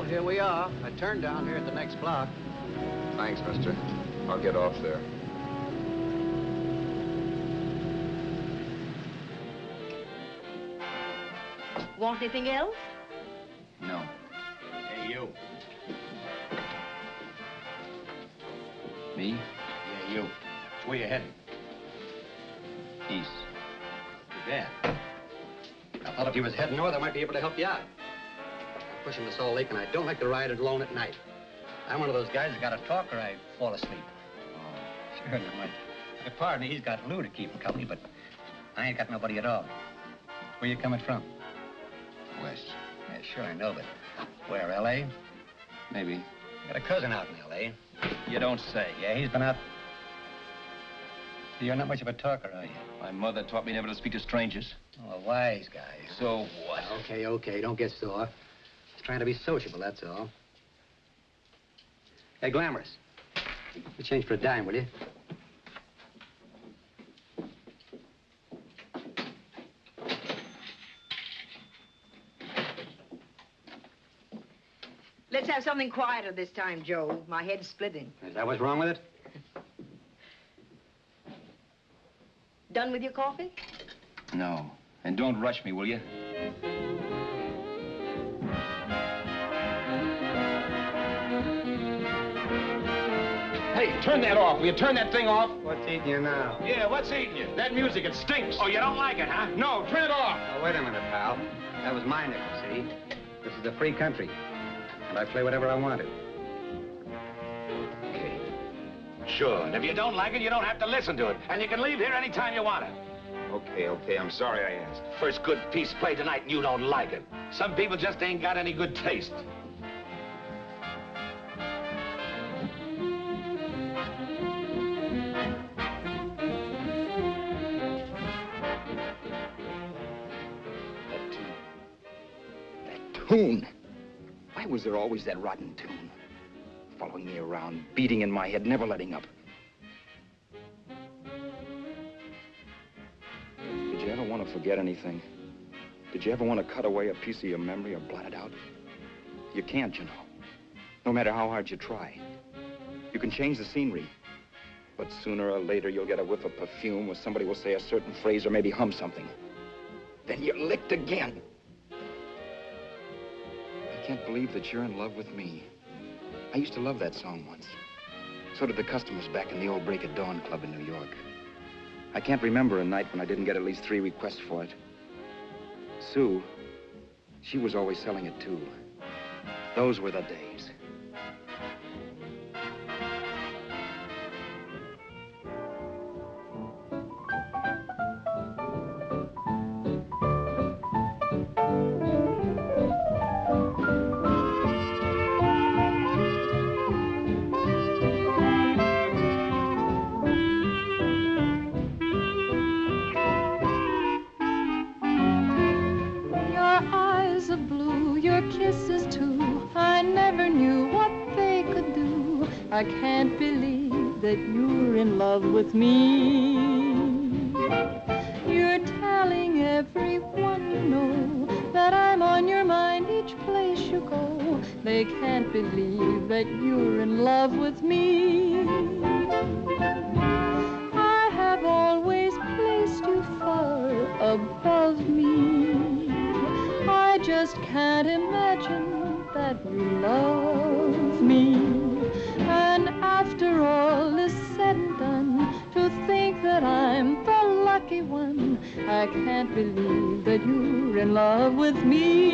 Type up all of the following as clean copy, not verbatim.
here we are. I turned down here at the next block. Thanks, mister. I'll get off there. Want anything else? No. Hey, you. Me? Yeah, you. So where you heading? East. Too bad. I thought if you was heading north, I might be able to help you out. I'm pushing the Salt Lake, and I don't like to ride it alone at night. I'm one of those guys that got to talk or I fall asleep. Oh, sure, now my partner, he's got Lou to keep him company, but I ain't got nobody at all. Where you coming from? West. Yeah, sure, I know, but where, L.A.? Maybe. Got a cousin out in L.A. You don't say. Yeah, he's been out. You're not much of a talker, are you? My mother taught me never to speak to strangers. Oh, a wise guy. So what? Okay, okay, don't get sore. Just trying to be sociable, that's all. Hey, Glamorous. You change for a dime, will you? Let's have something quieter this time, Joe. My head's splitting. Is that what's wrong with it? Done with your coffee? No. And don't rush me, will you? Hey, turn that off. Will you turn that thing off? What's eating you now? Yeah, what's eating you? That music, it stinks. Oh, you don't like it, huh? No, turn it off. Oh, wait a minute, pal. That was my nickel, see? This is a free country, and I play whatever I want to. Okay. Sure, and if you don't like it, you don't have to listen to it. And you can leave here anytime you want it. Okay, I'm sorry I asked. First good piece played tonight and you don't like it. Some people just ain't got any good taste. That tune. Why was there always that rotten tune? Following me around, beating in my head, never letting up. Did you ever want to forget anything? Did you ever want to cut away a piece of your memory or blot it out? You can't, you know. No matter how hard you try. You can change the scenery, but sooner or later you'll get a whiff of perfume or somebody will say a certain phrase or maybe hum something. Then you're licked again. I can't believe that you're in love with me. I used to love that song once. So did the customers back in the old Break of Dawn Club in New York. I can't remember a night when I didn't get at least 3 requests for it. Sue, she was always selling it too. Those were the days. I can't believe that you're in love with me. You're telling everyone you know that I'm on your mind each place you go. They can't believe that you're in love with me. I have always placed you far above me. I just can't imagine that you love me. And after all is said and done, to think that I'm the lucky one, I can't believe that you're in love with me.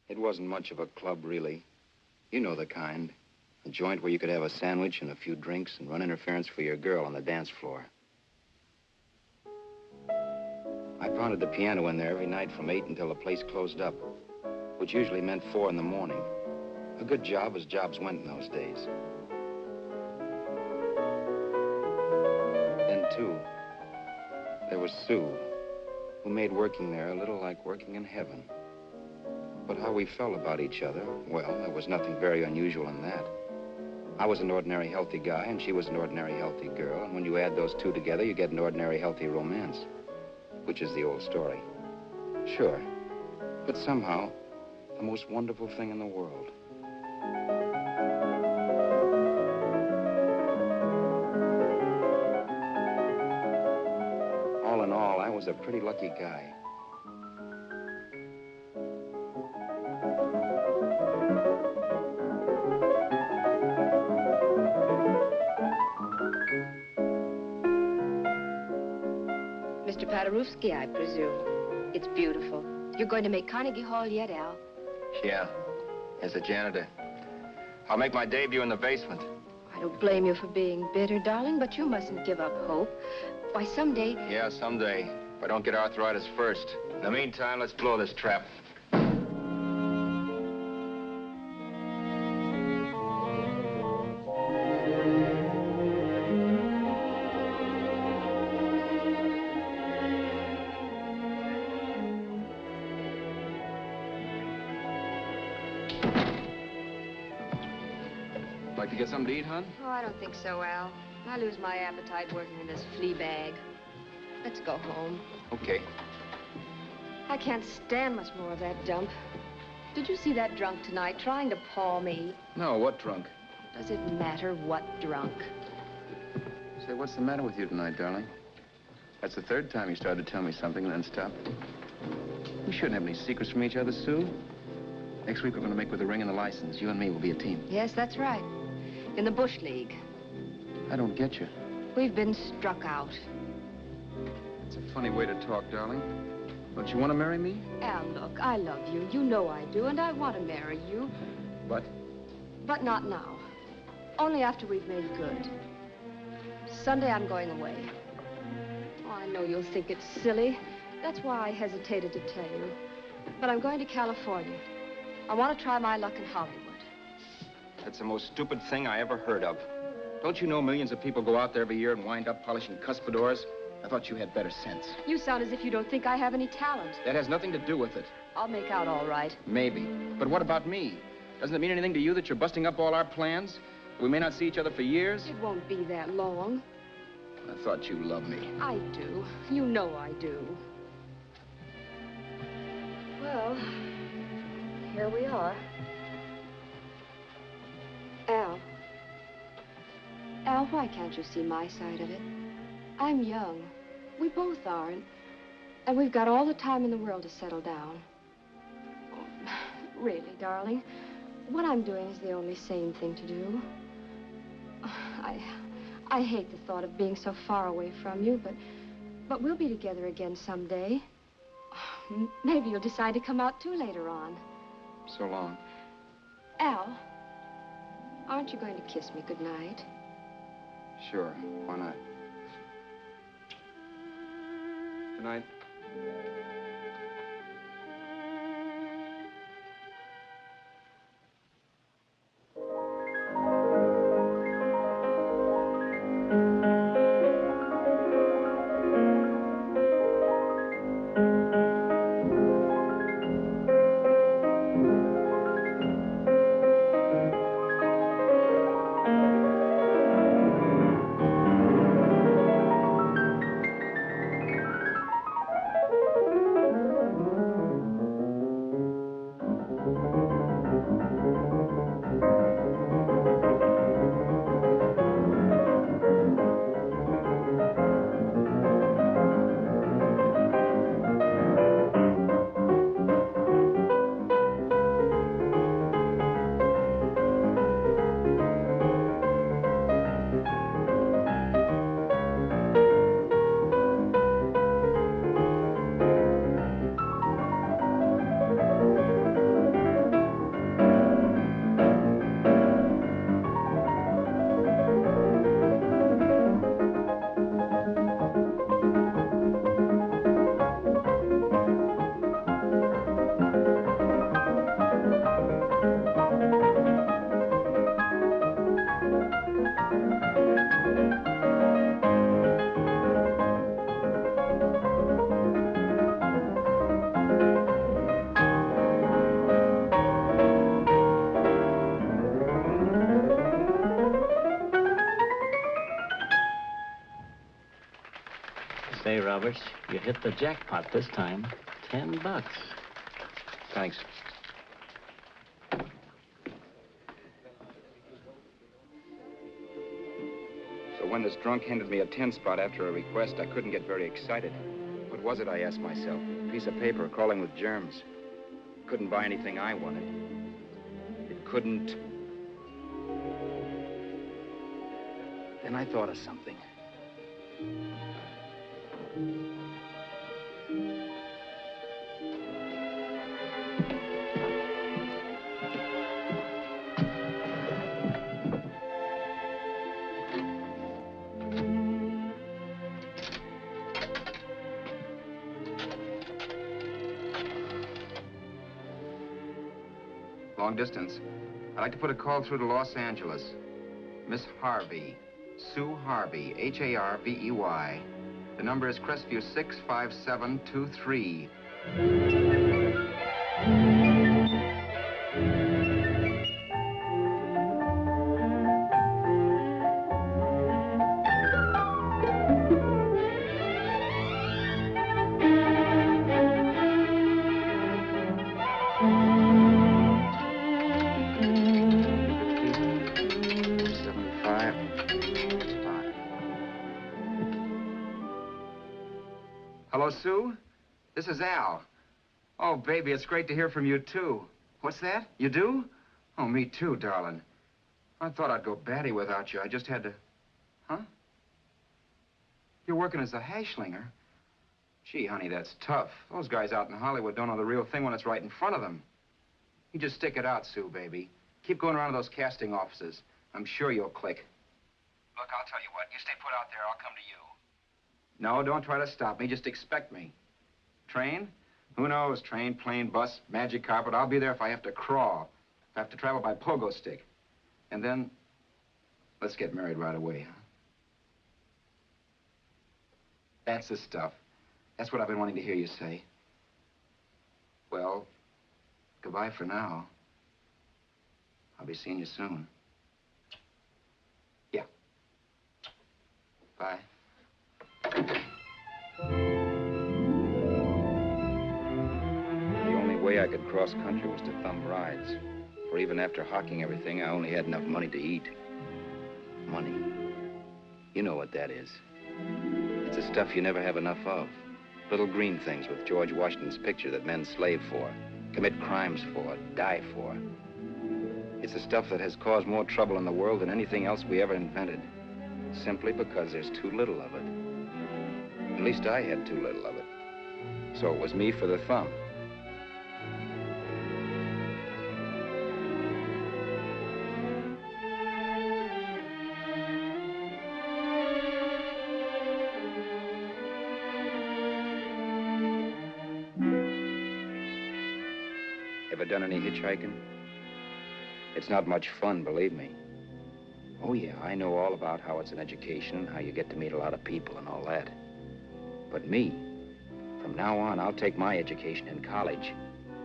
It wasn't much of a club, really. You know the kind. A joint where you could have a sandwich and a few drinks and run interference for your girl on the dance floor. I pounded the piano in there every night from 8 until the place closed up, which usually meant 4 in the morning. A good job as jobs went in those days. Then, too, there was Sue, who made working there a little like working in heaven. But how we felt about each other, well, there was nothing very unusual in that. I was an ordinary healthy guy, and she was an ordinary healthy girl, and when you add those two together, you get an ordinary healthy romance, which is the old story. Sure, but somehow, the most wonderful thing in the world. All in all, I was a pretty lucky guy. Mr. Paderewski, I presume. It's beautiful. You're going to make Carnegie Hall yet, Al? Yeah, as a janitor. I'll make my debut in the basement. I don't blame you for being bitter, darling, but you mustn't give up hope. Why, someday... Yeah, someday. If I don't get arthritis first. In the meantime, let's blow this trap. Like to get something to eat, hon? Oh, I don't think so, Al. I lose my appetite working in this flea bag. Let's go home. Okay. I can't stand much more of that dump. Did you see that drunk tonight trying to paw me? No, what drunk? Does it matter what drunk? Say, what's the matter with you tonight, darling? That's the third time you started to tell me something and then stopped. We shouldn't have any secrets from each other, Sue. Next week, we're going to make with the ring and the license. You and me will be a team. Yes, that's right. In the Bush League. I don't get you. We've been struck out. It's a funny way to talk, darling. Don't you want to marry me? Al, look, I love you. You know I do, and I want to marry you. But? But not now. Only after we've made good. Sunday, I'm going away. Oh, I know you'll think it's silly. That's why I hesitated to tell you. But I'm going to California. I want to try my luck in Hollywood. That's the most stupid thing I ever heard of. Don't you know millions of people go out there every year and wind up polishing cuspidors? I thought you had better sense. You sound as if you don't think I have any talent. That has nothing to do with it. I'll make out all right. Maybe. But what about me? Doesn't it mean anything to you that you're busting up all our plans? We may not see each other for years? It won't be that long. I thought you loved me. I do. You know I do. Well, here we are. Al, why can't you see my side of it? I'm young. We both are, and we've got all the time in the world to settle down. Really, darling, what I'm doing is the only sane thing to do. I hate the thought of being so far away from you, but we'll be together again someday. Maybe you'll decide to come out too later on. So long. Al, aren't you going to kiss me goodnight? Sure, why not? Good night. Say, Roberts, you hit the jackpot this time. $10. Thanks. So when this drunk handed me a 10 spot after a request, I couldn't get very excited. What was it, I asked myself? A piece of paper crawling with germs. Couldn't buy anything I wanted. It couldn't... Then I thought of something. Long distance. I'd like to put a call through to Los Angeles. Miss Harvey. Sue Harvey, Harvey. The number is Crestview 65723. Hello, Sue? This is Al. Oh, baby, it's great to hear from you, too. What's that? You do? Oh, me too, darling. I thought I'd go batty without you. I just had to... Huh? You're working as a hashlinger? Gee, honey, that's tough. Those guys out in Hollywood don't know the real thing when it's right in front of them. You just stick it out, Sue, baby. Keep going around to those casting offices. I'm sure you'll click. Look, I'll tell you what. You stay put out there, I'll come to you. No, don't try to stop me. Just expect me. Train? Who knows? Train, plane, bus, magic carpet. I'll be there if I have to crawl. If I have to travel by pogo stick. And then, let's get married right away, huh? That's the stuff. That's what I've been wanting to hear you say. Well, goodbye for now. I'll be seeing you soon. Yeah. Bye. The only way I could cross country was to thumb rides. For even after hawking everything, I only had enough money to eat. Money. You know what that is. It's the stuff you never have enough of. Little green things with George Washington's picture that men slave for, commit crimes for, die for. It's the stuff that has caused more trouble in the world than anything else we ever invented. Simply because there's too little of it. At least I had too little of it. So it was me for the thumb. Ever done any hitchhiking? It's not much fun, believe me. Oh, yeah, I know all about how it's an education, how you get to meet a lot of people and all that. But me, from now on, I'll take my education in college,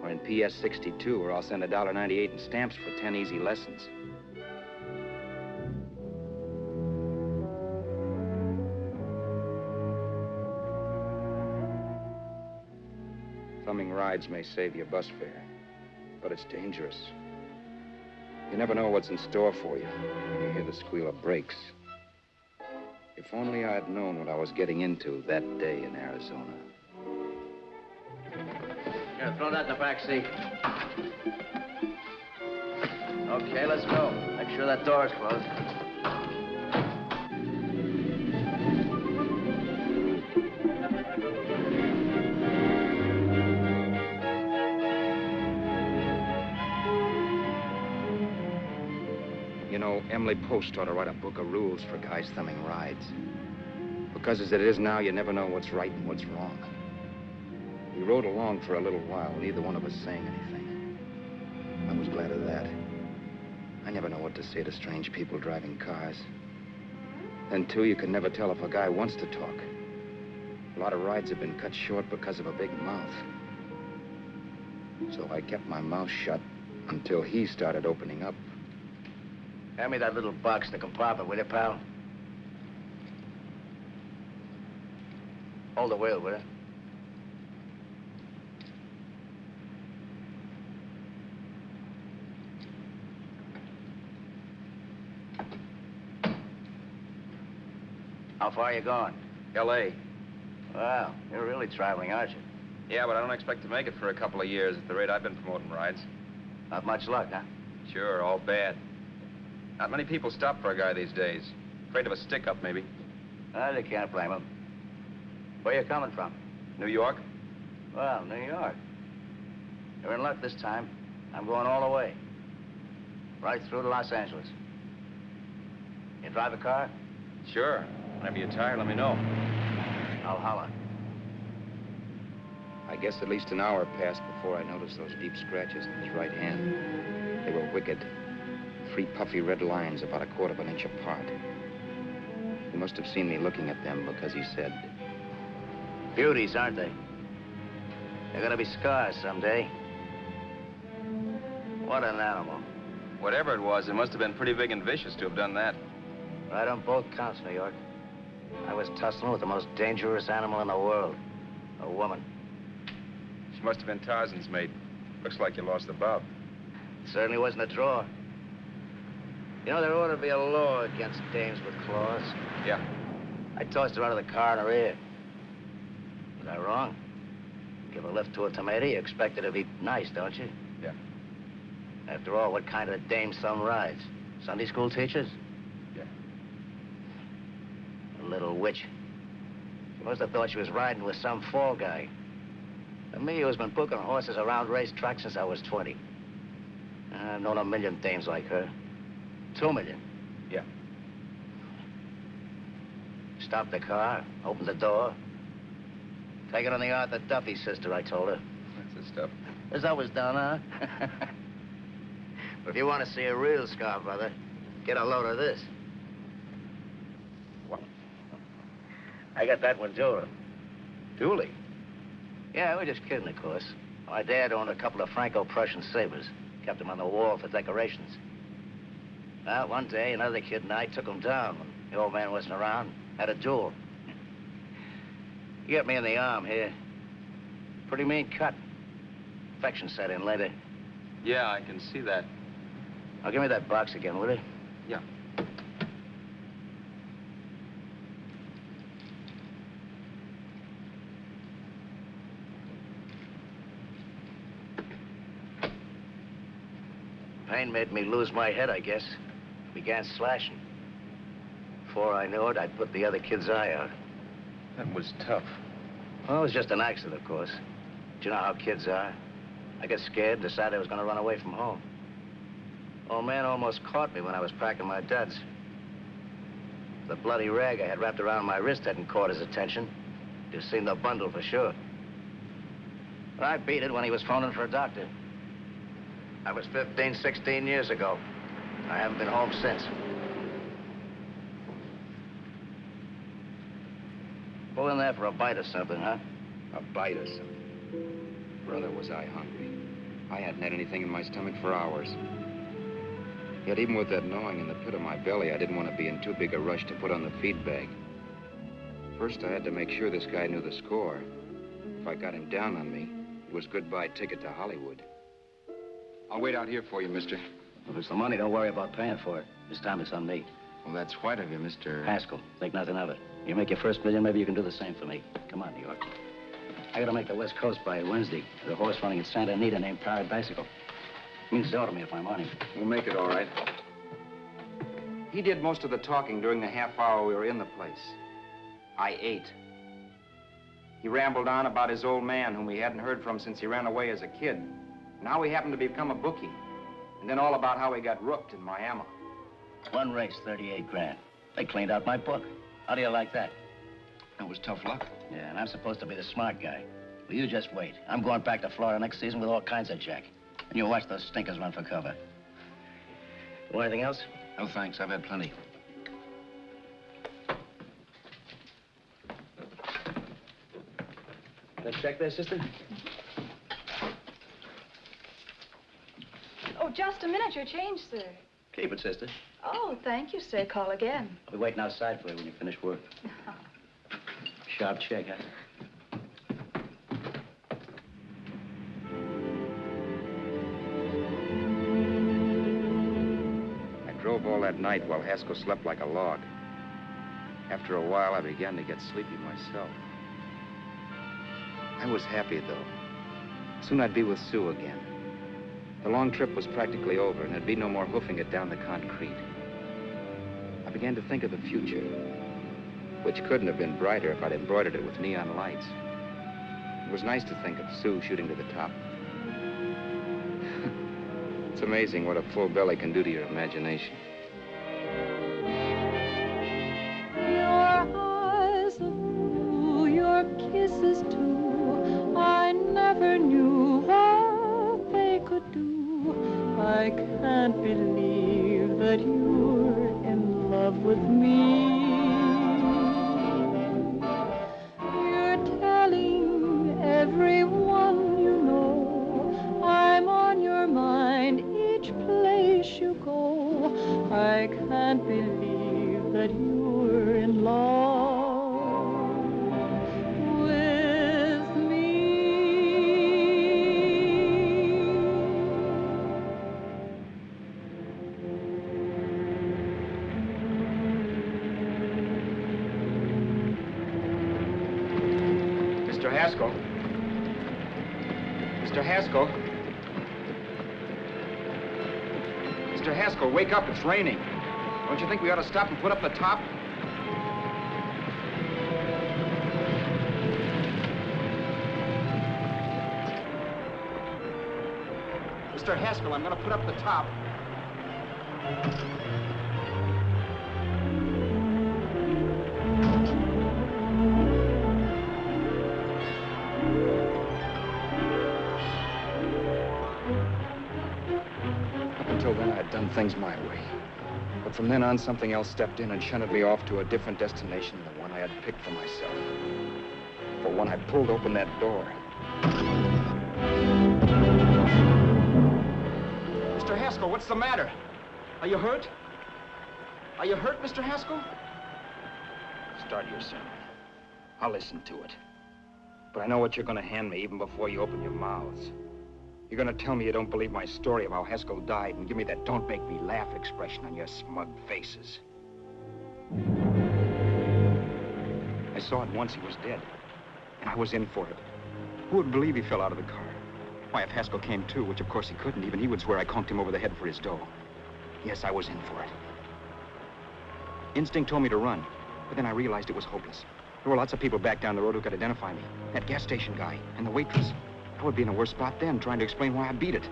or in PS 62, or I'll send $1.98 in stamps for 10 easy lessons. Thumbing rides may save you bus fare, but it's dangerous. You never know what's in store for you when you hear the squeal of brakes. If only I'd known what I was getting into that day in Arizona. Here, throw that in the back seat. Okay, let's go. Make sure that door's closed. You know, Emily Post ought to write a book of rules for guys thumbing rides. Because as it is now, you never know what's right and what's wrong. We rode along for a little while, neither one of us saying anything. I was glad of that. I never know what to say to strange people driving cars. Then, too, you can never tell if a guy wants to talk. A lot of rides have been cut short because of a big mouth. So I kept my mouth shut until he started opening up. Hand me that little box in the compartment, will you, pal? hold the wheel, will you? How far are you going? L.A. Well, you're really traveling, aren't you? Yeah, but I don't expect to make it for a couple of years at the rate I've been promoting rides. Not much luck, huh? Sure, all bad. Not many people stop for a guy these days. Afraid of a stick-up, maybe. Well, you can't blame them. Where you coming from? New York? Well, New York. You're in luck this time. I'm going all the way. Right through to Los Angeles. You drive a car? Sure. Whenever you're tired, let me know. I'll holler. I guess at least an hour passed before I noticed those deep scratches in his right hand. They were wicked. 3 puffy red lines about a quarter of an inch apart. He must have seen me looking at them because he said, Beauties, aren't they? They're gonna be scars someday. What an animal. whatever it was, it must have been pretty big and vicious to have done that. Right on both counts, New York. I was tussling with the most dangerous animal in the world. A woman. She must have been Tarzan's mate. Looks like you lost the bout. It certainly wasn't a draw. You know, there ought to be a law against dames with claws. Yeah. I tossed her out of the car in her ear. Was I wrong? Give a lift to a tomato, you expect her to be nice, don't you? Yeah. After all, what kind of dame some rides? Sunday school teachers? Yeah. A little witch. She must have thought she was riding with some fall guy. And me, who's been booking horses around racetracks since I was 20. I've known a million dames like her. 2 million. Yeah. Stopped the car, opened the door. Take it on the Arthur Duffy sister, I told her. That's the stuff. As always done, huh? But if you want to see a real scar, brother, get a load of this. What? I got that one, Julie. Dooley? Yeah, we're just kidding, of course. My dad owned a couple of Franco-Prussian sabers. Kept them on the wall for decorations. Well, one day, another kid and I took them down when the old man wasn't around. Had a duel. He got me in the arm here. Pretty mean cut. Infection set in later. Yeah, I can see that. Now, give me that box again, will you? Yeah. Pain made me lose my head, I guess. Began slashing. Before I knew it, I'd put the other kid's eye out. That was tough. Well, it was just an accident, of course. But you know how kids are. I got scared and decided I was going to run away from home. Old man almost caught me when I was packing my duds. The bloody rag I had wrapped around my wrist hadn't caught his attention. You've seen the bundle for sure. But I beat it when he was phoning for a doctor. That was 15, 16 years ago. I haven't been home since. Pull in there for a bite or something, huh? A bite or something. Brother, was I hungry. I hadn't had anything in my stomach for hours. Yet even with that gnawing in the pit of my belly, I didn't want to be in too big a rush to put on the feed bag. First, I had to make sure this guy knew the score. If I got him down on me, it was goodbye ticket to Hollywood. I'll wait out here for you, mister. If it's the money, don't worry about paying for it. This time it's on me. Well, that's white of you, Mr. Haskell, think nothing of it. You make your first million, maybe you can do the same for me. Come on, New York. I gotta make the West Coast by Wednesday. There's a horse running at Santa Anita named Paradicycle. Means to me if I'm on him. We'll make it all right. He did most of the talking during the half hour we were in the place. I ate. He rambled on about his old man, whom we hadn't heard from since he ran away as a kid. Now he happened to become a bookie. And then all about how he got rooked in Miami. One race, 38 grand. They cleaned out my book. How do you like that? That was tough luck. Yeah, and I'm supposed to be the smart guy. Well, you just wait. I'm going back to Florida next season with all kinds of jack. And you watch those stinkers run for cover. Want anything else? No, thanks. I've had plenty. That check there, sister? Oh, just a minute. Your change, sir. Keep it, sister. Oh, thank you, sir. Call again. I'll be waiting outside for you when you finish work. Sharp check, huh? that night while Haskell slept like a log. After a while, I began to get sleepy myself. I was happy, though. Soon I'd be with Sue again. The long trip was practically over, and there'd be no more hoofing it down the concrete. I began to think of the future, which couldn't have been brighter if I'd embroidered it with neon lights. It was nice to think of Sue shooting to the top. It's amazing what a full belly can do to your imagination. Your eyes of blue, your kisses too, I never knew what they could do. I can't believe that you're in love with me. You're telling everyone you know I'm on your mind each place you go. I can't believe that you're in love with me. Mr. Haskell? Mr. Haskell? Mr. Haskell, wake up. It's raining. Don't you think we ought to stop and put up the top? Mr. Haskell, I'm going to put up the top. Until then, I had done things my way. But from then on, something else stepped in and shunted me off to a different destination than the one I had picked for myself. For when I pulled open that door... Mr. Haskell, what's the matter? Are you hurt? Are you hurt, Mr. Haskell? Start your sermon. I'll listen to it. But I know what you're going to hand me even before you open your mouths. You're going to tell me you don't believe my story of how Haskell died and give me that don't make me laugh expression on your smug faces. I saw at once he was dead, and I was in for it. Who would believe he fell out of the car? Why, if Haskell came too, which of course he couldn't, even he would swear I conked him over the head for his dough. Yes, I was in for it. Instinct told me to run, but then I realized it was hopeless. There were lots of people back down the road who could identify me. That gas station guy and the waitress. I would be in a worse spot then, trying to explain why I beat it.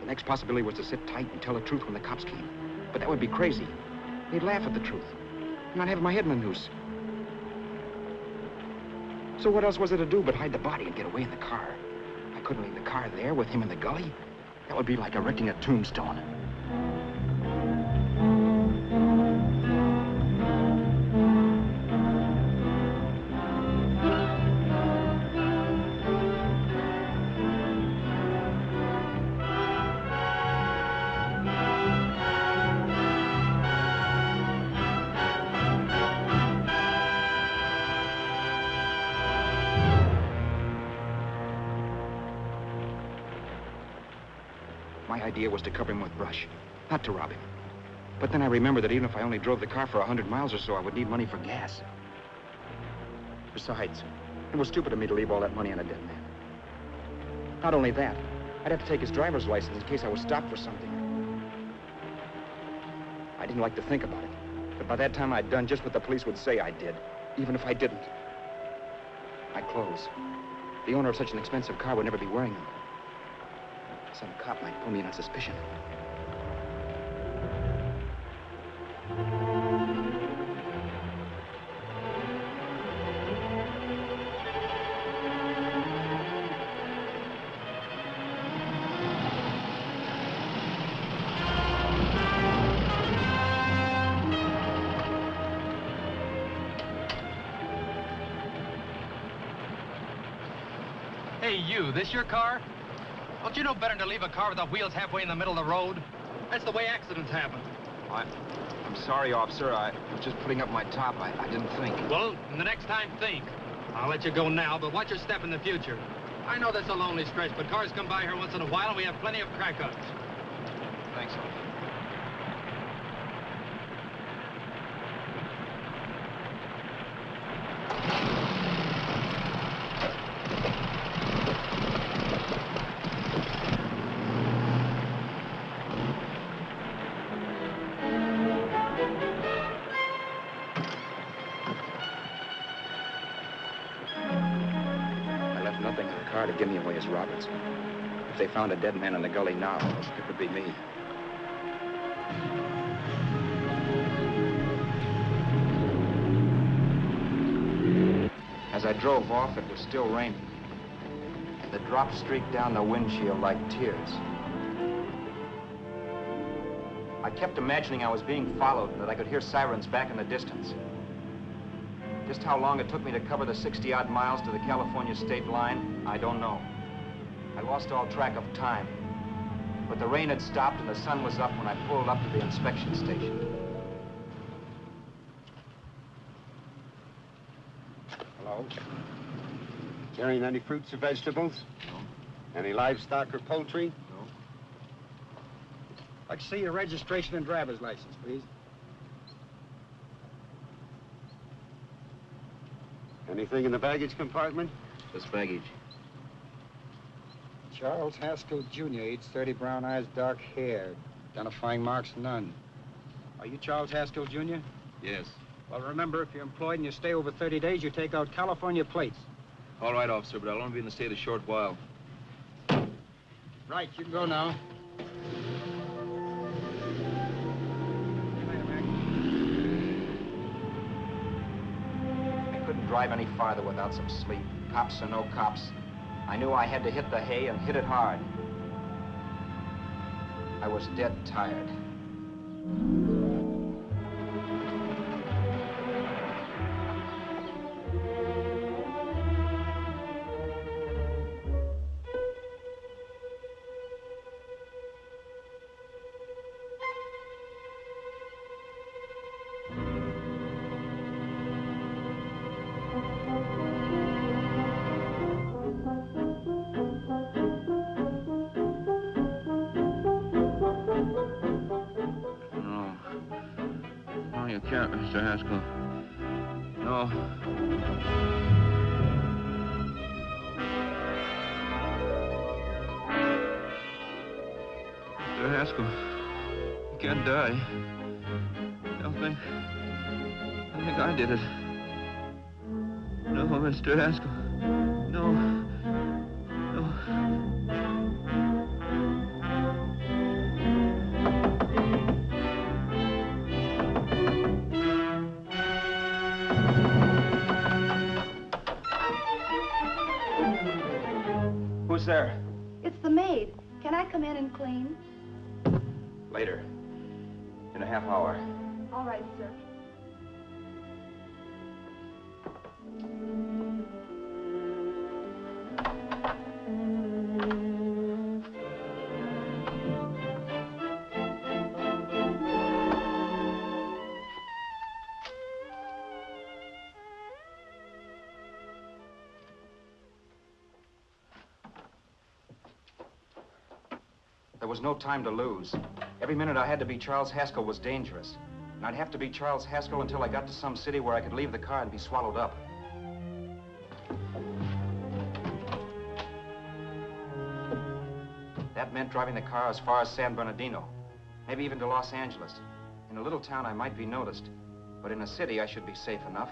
The next possibility was to sit tight and tell the truth when the cops came. But that would be crazy. They'd laugh at the truth. And I'd have my head in a noose. So what else was there to do but hide the body and get away in the car? I couldn't leave the car there with him in the gully. That would be like erecting a tombstone. My idea was to cover him with brush, not to rob him. But then I remembered that even if I only drove the car for 100 miles or so, I would need money for gas. Besides, it was stupid of me to leave all that money on a dead man. Not only that, I'd have to take his driver's license in case I was stopped for something. I didn't like to think about it, but by that time I'd done just what the police would say I did, even if I didn't. My clothes. The owner of such an expensive car would never be wearing them. Some cop might pull me in on suspicion. Hey, you, this your car? Don't you know better than to leave a car with the wheels halfway in the middle of the road? That's the way accidents happen. I'm sorry, officer. I was just putting up my top. I didn't think. Well, the next time, think. I'll let you go now, but watch your step in the future. I know that's a lonely stretch, but cars come by here once in a while, and we have plenty of crack-ups. Thanks, officer. car to give me away as Roberts. If they found a dead man in the gully now, it would be me. As I drove off, it was still raining. The drops streaked down the windshield like tears. I kept imagining I was being followed and that I could hear sirens back in the distance. Just how long it took me to cover the 60-odd miles to the California state line, I don't know. I lost all track of time. But the rain had stopped and the sun was up when I pulled up to the inspection station. Hello? Carrying any fruits or vegetables? No. Any livestock or poultry? No. I'd like to see your registration and driver's license, please. Anything in the baggage compartment? Just baggage. Charles Haskell, Jr., age 30, brown eyes, dark hair. Identifying marks, none. Are you Charles Haskell, Jr.? Yes. Well, remember, if you're employed and you stay over 30 days, you take out California plates. All right, officer, but I'll only be in the state a short while. Right, you can go now. I couldn't drive any farther without some sleep. Cops or no cops, I knew I had to hit the hay and hit it hard. I was dead tired. Mr. Haskell. No. Mr. Haskell, you can't die. I think I did it. No, Mr. Haskell. No. No. Who's there? It's the maid. Can I come in and clean? Later. In a half hour. All right, sir. There was no time to lose. Every minute I had to be Charles Haskell was dangerous. And I'd have to be Charles Haskell until I got to some city where I could leave the car and be swallowed up. That meant driving the car as far as San Bernardino, maybe even to Los Angeles. In a little town, I might be noticed, but in a city, I should be safe enough.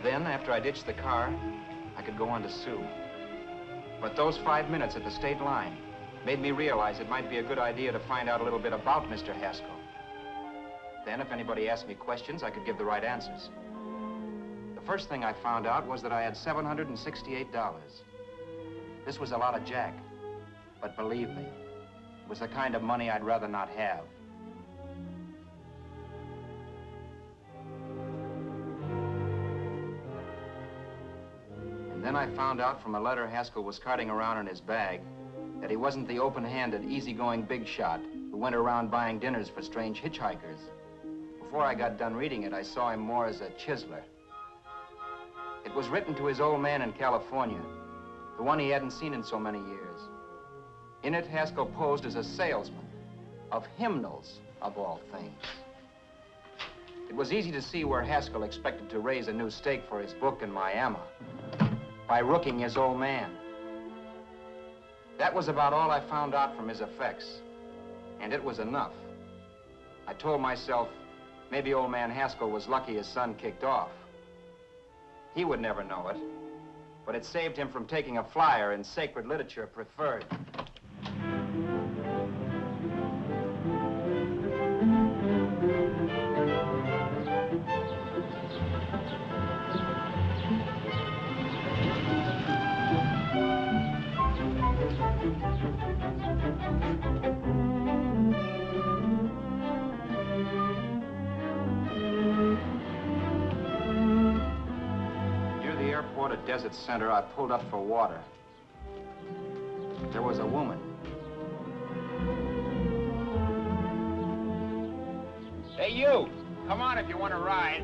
Then, after I ditched the car, I could go on to Sue. But those 5 minutes at the state line made me realize it might be a good idea to find out a little bit about Mr. Haskell. Then, if anybody asked me questions, I could give the right answers. The first thing I found out was that I had $768. This was a lot of jack, but believe me, it was the kind of money I'd rather not have. And then I found out from a letter Haskell was carting around in his bag that he wasn't the open-handed, easygoing big shot who went around buying dinners for strange hitchhikers. Before I got done reading it, I saw him more as a chiseler. It was written to his old man in California, the one he hadn't seen in so many years. In it, Haskell posed as a salesman of hymnals, of all things. It was easy to see where Haskell expected to raise a new stake for his book in Miami by rooking his old man. That was about all I found out from his effects, and it was enough. I told myself, maybe old man Haskell was lucky his son kicked off. He would never know it. but it saved him from taking a flyer in sacred literature preferred. At Desert Center, I pulled up for water. There was a woman. Hey, you! Come on if you want to ride.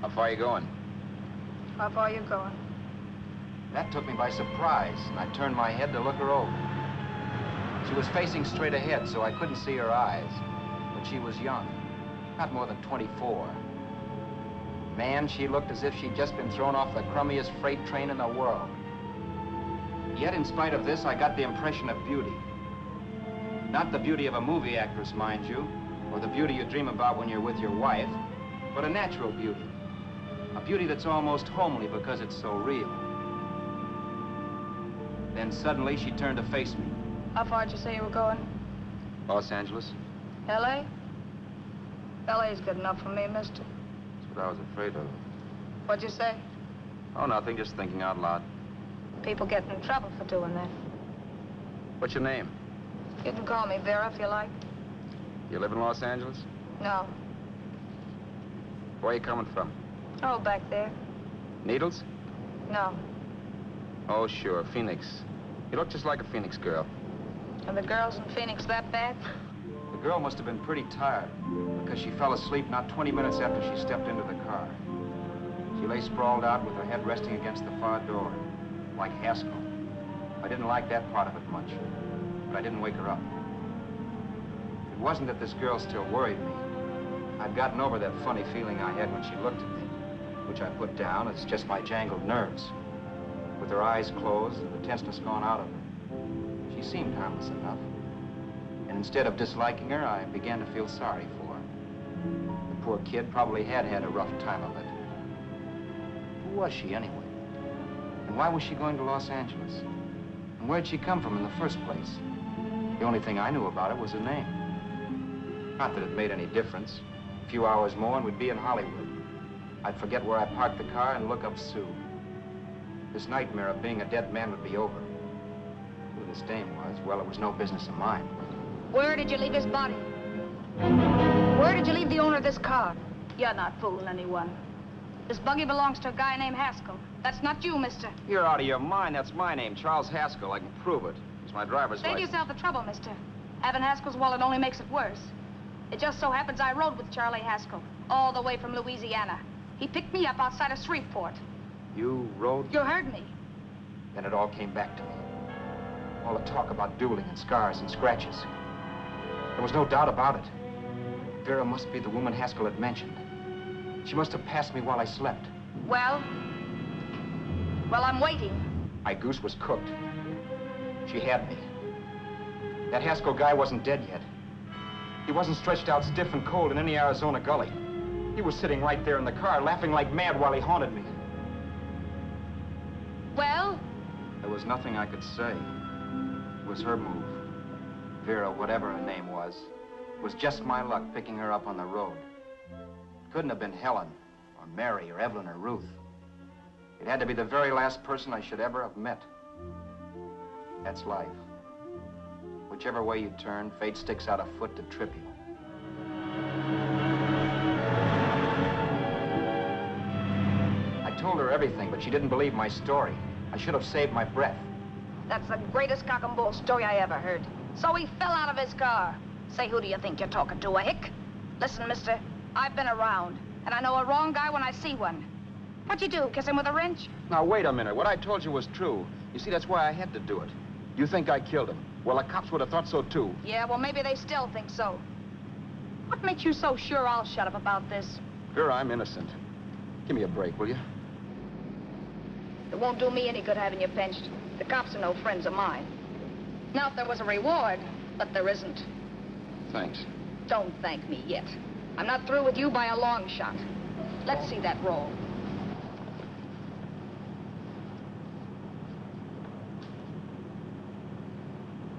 How far are you going? How far are you going? That took me by surprise, and I turned my head to look her over. She was facing straight ahead, so I couldn't see her eyes. But she was young, not more than 24. Man, she looked as if she'd just been thrown off the crummiest freight train in the world. Yet, in spite of this, I got the impression of beauty. Not the beauty of a movie actress, mind you, or the beauty you dream about when you're with your wife, but a natural beauty. A beauty that's almost homely because it's so real. Then suddenly she turned to face me. How far did you say you were going? Los Angeles? L.A.? L.A.'s good enough for me, mister. That's what I was afraid of. What'd you say? Oh, nothing, just thinking out loud. People get in trouble for doing that. What's your name? You can call me Vera if you like. You live in Los Angeles? No. Where are you coming from? Oh, back there. Needles? No. Oh, sure, Phoenix. You look just like a Phoenix girl. Are the girls in Phoenix that bad? The girl must have been pretty tired, because she fell asleep not 20 minutes after she stepped into the car. She lay sprawled out with her head resting against the far door, like Haskell. I didn't like that part of it much, but I didn't wake her up. It wasn't that this girl still worried me. I'd gotten over that funny feeling I had when she looked at me, which I put down as just my jangled nerves. With her eyes closed and the tenseness gone out of her, she seemed harmless enough. And instead of disliking her, I began to feel sorry for her. The poor kid probably had had a rough time of it. Who was she anyway? And why was she going to Los Angeles? And where'd she come from in the first place? The only thing I knew about her was her name. Not that it made any difference. A few hours more and we'd be in Hollywood. I'd forget where I parked the car and look up Sue. This nightmare of being a dead man would be over. Who this dame was, well, it was no business of mine. Where did you leave his body? Where did you leave the owner of this car? You're not fooling anyone. This buggy belongs to a guy named Haskell. That's not you, mister. You're out of your mind. That's my name, Charles Haskell. I can prove it. It's my driver's Save license. yourself the trouble, mister. Having Haskell's wallet only makes it worse. It just so happens I rode with Charlie Haskell, all the way from Louisiana. He picked me up outside of Shreveport. You rode? You heard me. Then it all came back to me. All the talk about dueling and scars and scratches. There was no doubt about it. Vera must be the woman Haskell had mentioned. She must have passed me while I slept. Well, I'm waiting. My goose was cooked. She had me. That Haskell guy wasn't dead yet. He wasn't stretched out stiff and cold in any Arizona gully. He was sitting right there in the car, laughing like mad while he haunted me. Well? There was nothing I could say. It was her move. Vera, whatever her name was just my luck picking her up on the road. It couldn't have been Helen, or Mary, or Evelyn, or Ruth. It had to be the very last person I should ever have met. That's life. Whichever way you turn, fate sticks out a foot to trip you. I told her everything, but she didn't believe my story. I should have saved my breath. That's the greatest cock and bull story I ever heard. So he fell out of his car. Say, who do you think you're talking to, a hick? Listen, mister, I've been around, and I know a wrong guy when I see one. What'd you do, kiss him with a wrench? Now, wait a minute. What I told you was true. You see, that's why I had to do it. You think I killed him. Well, the cops would have thought so, too. Yeah, well, maybe they still think so. What makes you so sure I'll shut up about this? Vera, I'm innocent. Give me a break, will you? It won't do me any good having you pinched. The cops are no friends of mine. Now, if there was a reward, but there isn't. Thanks. Don't thank me yet. I'm not through with you by a long shot. Let's see that roll.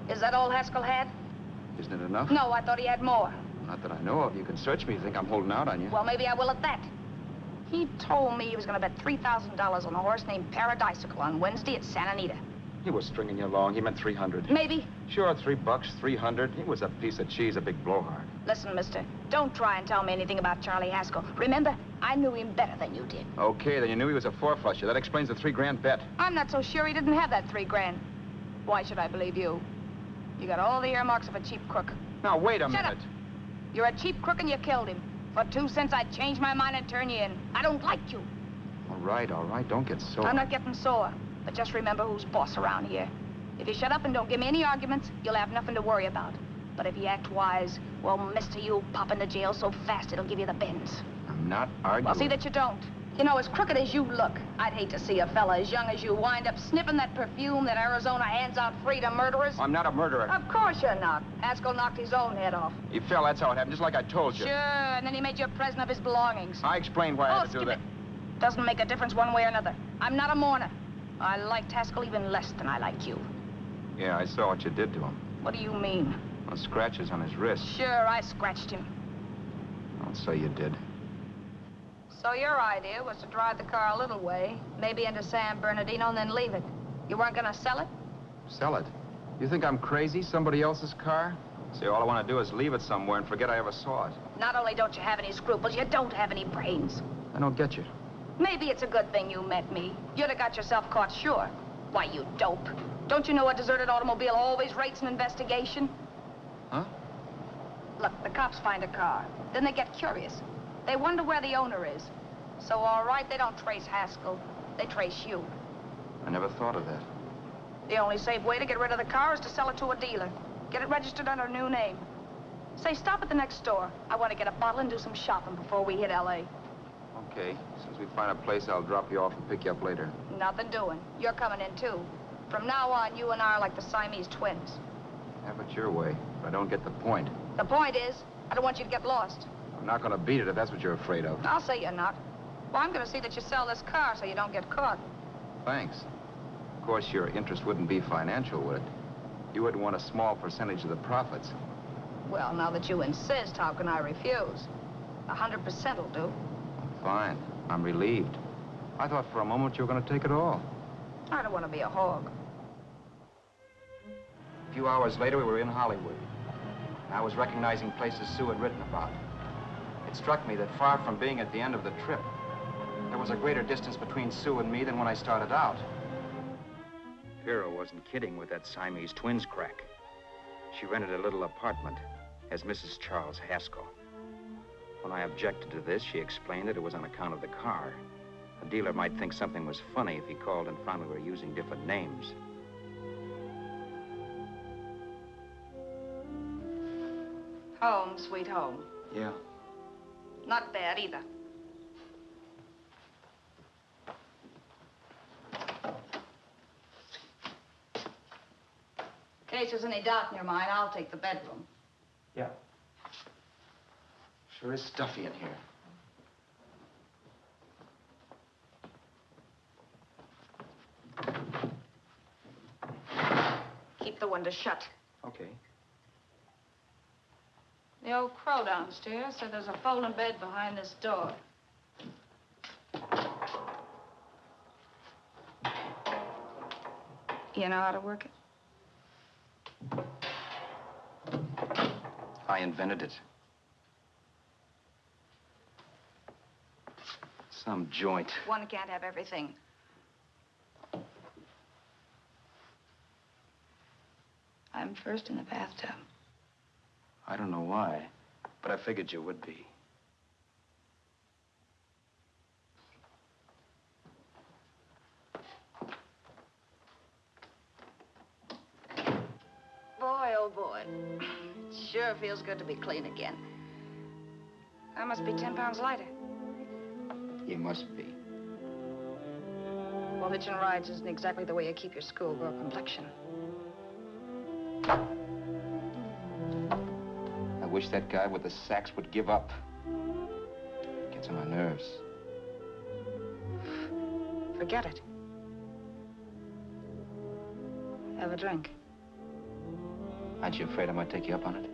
Is that all Haskell had? Isn't it enough? No, I thought he had more. Not that I know of. You can search me. You think I'm holding out on you? Well, maybe I will at that. He told me he was going to bet $3,000 on a horse named Paradisical on Wednesday at Santa Anita. He was stringing you along. He meant 300. Maybe. Sure, $3, 300. He was a piece of cheese, a big blowhard. Listen, mister, don't try and tell me anything about Charlie Haskell. Remember, I knew him better than you did. Okay, then you knew he was a four-flusher. That explains the $3 bet. I'm not so sure he didn't have that $3,000. Why should I believe you? You got all the earmarks of a cheap crook. Now, wait a Shut minute. up. You're a cheap crook and you killed him. For 2 cents, I'd change my mind and turn you in. I don't like you. All right. Don't get sore. I'm not getting sore, but just remember who's boss around here. If you shut up and don't give me any arguments, you'll have nothing to worry about. But if you act wise, well, mister, you'll pop into jail so fast it'll give you the bends. I'm not arguing. Well, see that you don't. You know, as crooked as you look, I'd hate to see a fella as young as you wind up sniffing that perfume that Arizona hands out free to murderers. I'm not a murderer. Of course you're not. Haskell knocked his own head off. He fell, that's how it happened, just like I told you. Sure, and then he made you a present of his belongings. I explained why I had to do skip that. it. Doesn't make a difference one way or another. I'm not a mourner. I liked Haskell even less than I like you. Yeah, I saw what you did to him. What do you mean? Well, scratches on his wrist. Sure, I scratched him. I'll say you did. So your idea was to drive the car a little way, maybe into San Bernardino, and then leave it. You weren't gonna sell it? Sell it? You think I'm crazy? Somebody else's car? See, all I want to do is leave it somewhere and forget I ever saw it. Not only don't you have any scruples, you don't have any brains. I don't get you. Maybe it's a good thing you met me. You'd have got yourself caught, sure. Why, you dope. Don't you know a deserted automobile always rates an investigation? Huh? Look, the cops find a car. Then they get curious. They wonder where the owner is. So, all right, they don't trace Haskell. They trace you. I never thought of that. The only safe way to get rid of the car is to sell it to a dealer. Get it registered under a new name. Say, stop at the next store. I want to get a bottle and do some shopping before we hit L.A. Okay. As soon as we find a place, I'll drop you off and pick you up later. Nothing doing. You're coming in, too. From now on, you and I are like the Siamese twins. Have it your way, but I don't get the point. The point is, I don't want you to get lost. I'm not going to beat it if that's what you're afraid of. I'll say you're not. Well, I'm going to see that you sell this car so you don't get caught. Thanks. Of course, your interest wouldn't be financial, would it? You wouldn't want a small percentage of the profits. Well, now that you insist, how can I refuse? 100% will do. Fine. I'm relieved. I thought for a moment you were going to take it all. I don't want to be a hog. A few hours later, we were in Hollywood. And I was recognizing places Sue had written about. It struck me that far from being at the end of the trip, there was a greater distance between Sue and me than when I started out. Vera wasn't kidding with that Siamese twins crack. She rented a little apartment as Mrs. Charles Haskell. When I objected to this, she explained that it was on account of the car. A dealer might think something was funny if he called and found we were using different names. Home, sweet home. Yeah. Not bad, either. In case there's any doubt in your mind, I'll take the bedroom. Yeah. Sure is stuffy in here. Keep the window shut. Okay. The old crow downstairs said there's a folding bed behind this door. You know how to work it? I invented it. Some joint. One can't have everything. I'm first in the bathtub. I don't know why, but I figured you would be. Boy, oh boy. It sure feels good to be clean again. I must be 10 pounds lighter. You must be. Well, hitching rides isn't exactly the way you keep your schoolgirl complexion. I wish that guy with the sacks would give up. Gets on my nerves. Forget it. Have a drink. Aren't you afraid I might take you up on it?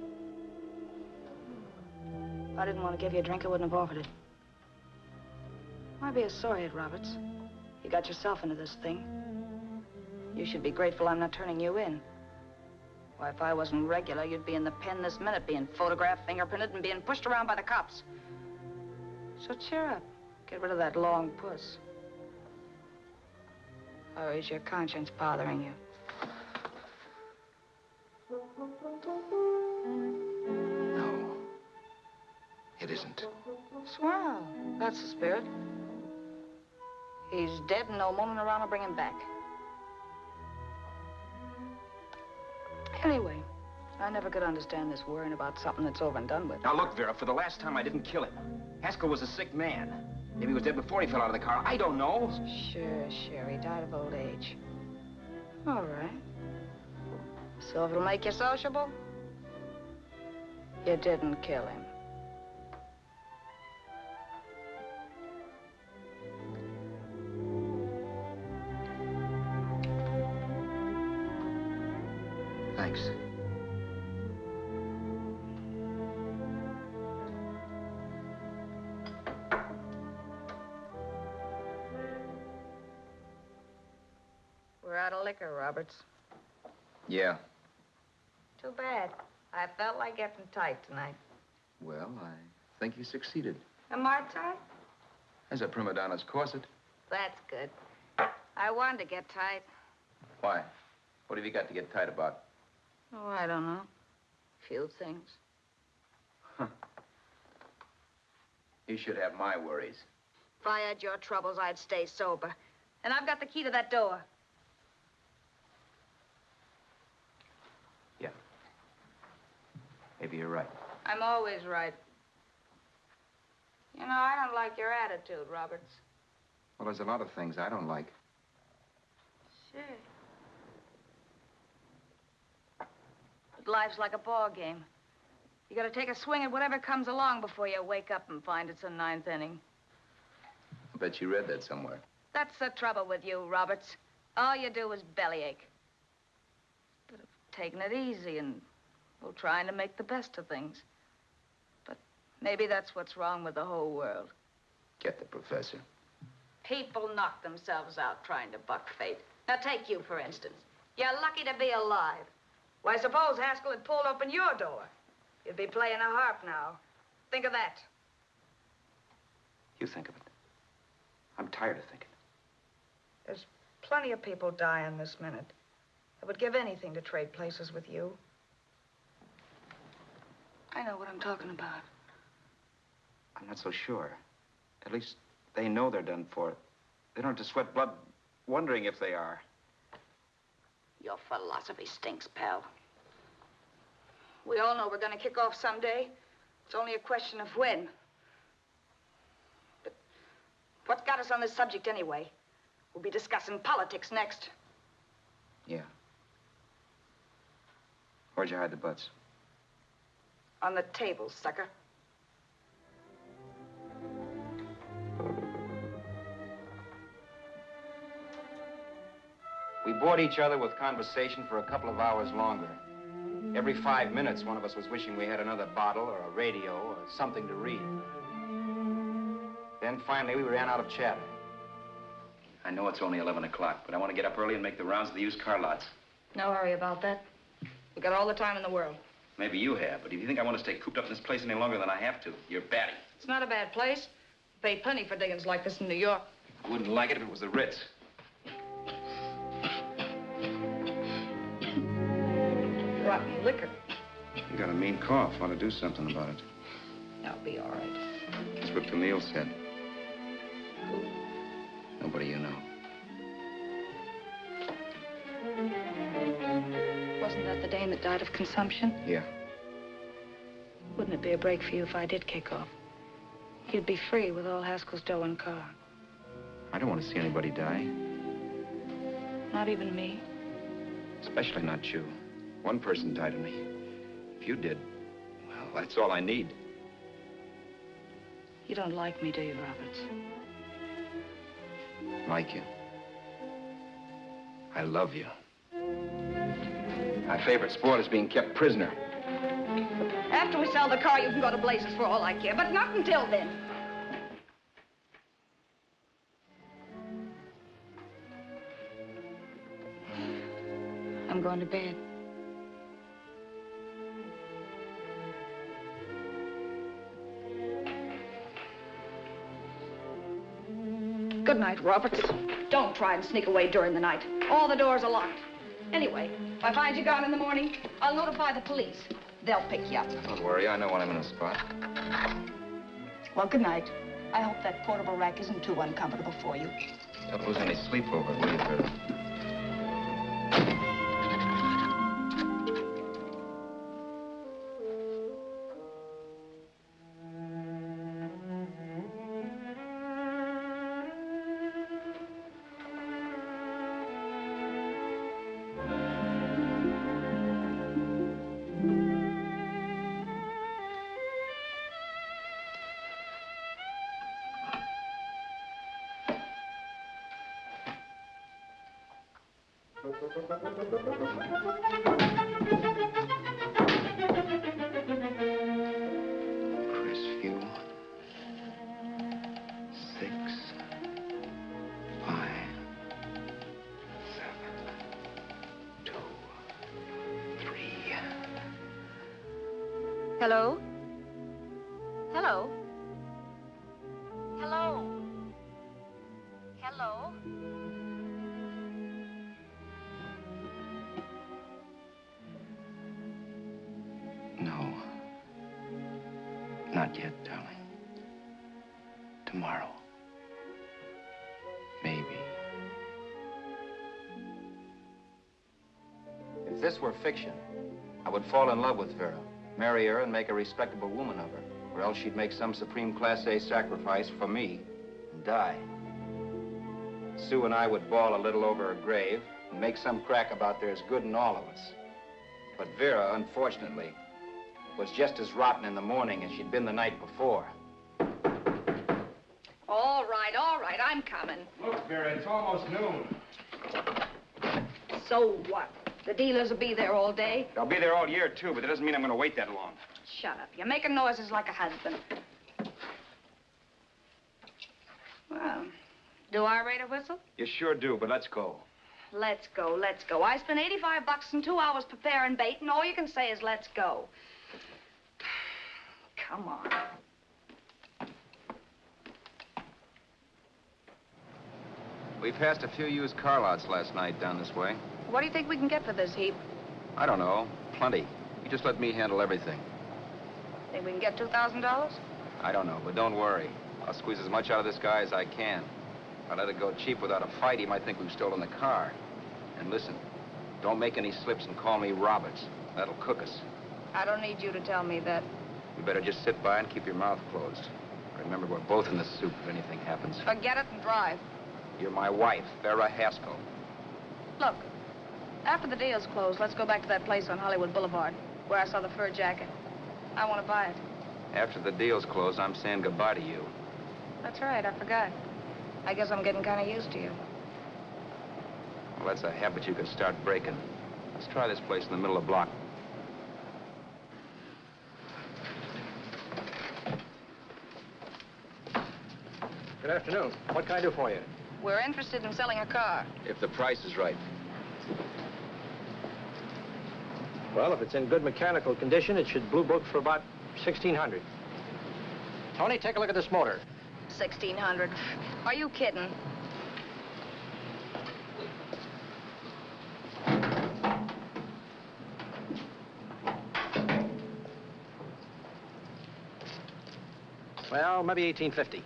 If I didn't want to give you a drink, I wouldn't have offered it. Why be a sorehead, Roberts? You got yourself into this thing. You should be grateful I'm not turning you in. Why, if I wasn't regular, you'd be in the pen this minute, being photographed, fingerprinted, and being pushed around by the cops. So cheer up. Get rid of that long puss. Or is your conscience bothering you? No. It isn't. Swell. That's the spirit. He's dead and no moaning around will bring him back. Anyway, I never could understand this worrying about something that's over and done with. Now look, Vera, for the last time I didn't kill him. Haskell was a sick man. Maybe he was dead before he fell out of the car. I don't know. Sure. He died of old age. All right. So if it'll make you sociable, you didn't kill him. Thanks. We're out of liquor, Roberts. Yeah. Too bad. I felt like getting tight tonight. Well, I think you succeeded. Am I tight? As a prima donna's corset. That's good. I wanted to get tight. Why? What have you got to get tight about? Oh, I don't know. Few things. You should have my worries. If I had your troubles, I'd stay sober. And I've got the key to that door. Yeah. Maybe you're right. I'm always right. You know, I don't like your attitude, Roberts. Well, there's a lot of things I don't like. Sure. But life's like a ball game. You gotta take a swing at whatever comes along before you wake up and find it's the 9th inning. I bet you read that somewhere. That's the trouble with you, Roberts. All you do is bellyache. But taking it easy and, well, trying to make the best of things. But maybe that's what's wrong with the whole world. Get the professor. People knock themselves out trying to buck fate. Now, take you, for instance. You're lucky to be alive. Why, suppose Haskell had pulled open your door. You'd be playing a harp now. Think of that. You think of it. I'm tired of thinking. There's plenty of people dying this minute. I would give anything to trade places with you. I know what I'm talking about. I'm not so sure. At least they know they're done for. They don't have to sweat blood wondering if they are. Your philosophy stinks, pal. We all know we're going to kick off someday. It's only a question of when. But what's got us on this subject anyway? We'll be discussing politics next. Yeah. Where'd you hide the butts? On the table, sucker. We bored each other with conversation for a couple of hours longer. Every 5 minutes, one of us was wishing we had another bottle or a radio or something to read. Then finally, we ran out of chatter. I know it's only 11 o'clock, but I want to get up early and make the rounds of the used car lots. No hurry about that. We've got all the time in the world. Maybe you have, but if you think I want to stay cooped up in this place any longer than I have to, you're batty. It's not a bad place. Pay plenty for diggings like this in New York. I wouldn't like it if it was the Ritz. Rotten liquor. You got a mean cough. Want to do something about it. I'll be all right. That's what Camille said. Who? Nobody you know. Wasn't that the dame that died of consumption? Yeah. Wouldn't it be a break for you if I did kick off? You'd be free with all Haskell's dough and car. I don't want to see anybody die. Not even me. Especially not you. One person died of me. If you did, well, that's all I need. You don't like me, do you, Roberts? Like you. I love you. My favorite sport is being kept prisoner. After we sell the car, you can go to blazes for all I care, but not until then. I'm going to bed. Good night, Roberts. Don't try and sneak away during the night. All the doors are locked. Anyway, if I find you gone in the morning, I'll notify the police. They'll pick you up. Don't worry, I know when I'm in a spot. Well, good night. I hope that portable rack isn't too uncomfortable for you. Don't lose any sleep over it, will you, Vera? Crestview. 6, 5, 7, 2, 3. Hello? Hello? Hello? Hello? No. Not yet, darling. Tomorrow. Maybe. If this were fiction, I would fall in love with Vera, marry her, and make a respectable woman of her. Or else she'd make some supreme Class A sacrifice for me and die. Sue and I would bawl a little over her grave and make some crack about there's good in all of us. But Vera, unfortunately, was just as rotten in the morning as she'd been the night before. All right, I'm coming. Look, Vera, it's almost noon. So what? The dealers will be there all day? I'll be there all year, too, but that doesn't mean I'm going to wait that long. Shut up. You're making noises like a husband. Well, do I rate a whistle? You sure do, but let's go. Let's go, let's go. I spent $85 and 2 hours preparing bait, and all you can say is let's go. Come on. We passed a few used car lots last night down this way. What do you think we can get for this heap? I don't know. Plenty. You just let me handle everything. Think we can get $2,000? I don't know, but don't worry. I'll squeeze as much out of this guy as I can. If I let it go cheap without a fight, he might think we've stolen the car. And listen, don't make any slips and call me Roberts. That'll cook us. I don't need you to tell me that. You better just sit by and keep your mouth closed. Remember, we're both in the soup if anything happens. Forget it and drive. You're my wife, Vera Haskell. Look, after the deal's closed, let's go back to that place on Hollywood Boulevard where I saw the fur jacket. I want to buy it. After the deal's closed, I'm saying goodbye to you. That's right, I forgot. I guess I'm getting kind of used to you. Well, that's a habit you could start breaking. Let's try this place in the middle of the block. Good afternoon. What can I do for you? We're interested in selling a car. If the price is right. Well, if it's in good mechanical condition, it should blue book for about $1,600. Tony, take a look at this motor. $1,600. Are you kidding? Well, maybe $1,850.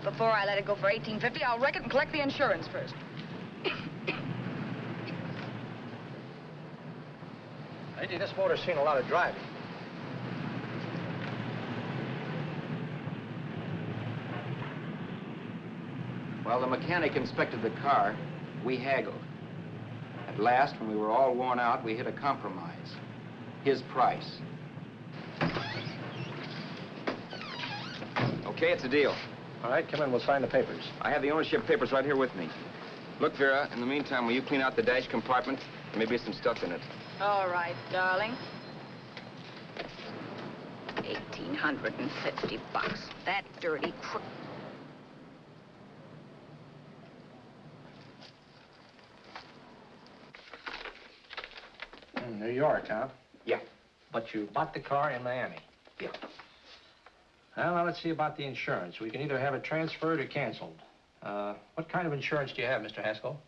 Before I let it go for $1,850, I'll wreck it and collect the insurance first. Lately, this motor's seen a lot of driving. Well, the mechanic inspected the car. We haggled. At last, when we were all worn out, we hit a compromise. His price. Okay, it's a deal. All right, come in. We'll sign the papers. I have the ownership papers right here with me. Look, Vera, in the meantime, will you clean out the dash compartment? There may be some stuff in it. All right, darling. $1,850. That dirty crook. New York, huh? Yeah. But you bought the car in Miami. Yeah. Well, now let's see about the insurance. We can either have it transferred or canceled. What kind of insurance do you have, Mr. Haskell?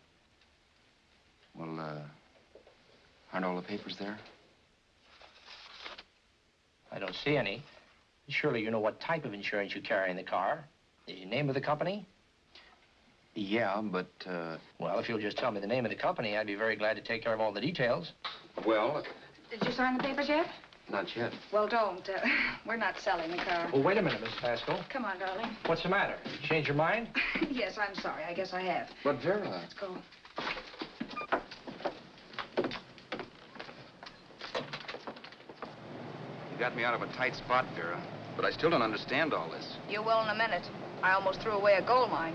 Well, aren't all the papers there? I don't see any. Surely you know what type of insurance you carry in the car. The name of the company? Yeah, but, Well, if you'll just tell me the name of the company, I'd be very glad to take care of all the details. well, Did you sign the papers yet? not yet. Well, don't. We're not selling the car. Well, wait a minute, Miss Haskell. Come on, darling. What's the matter? You changed your mind? Yes, I'm sorry. I guess I have. But, Vera... Let's go. You got me out of a tight spot, Vera. But I still don't understand all this. You will in a minute. I almost threw away a gold mine.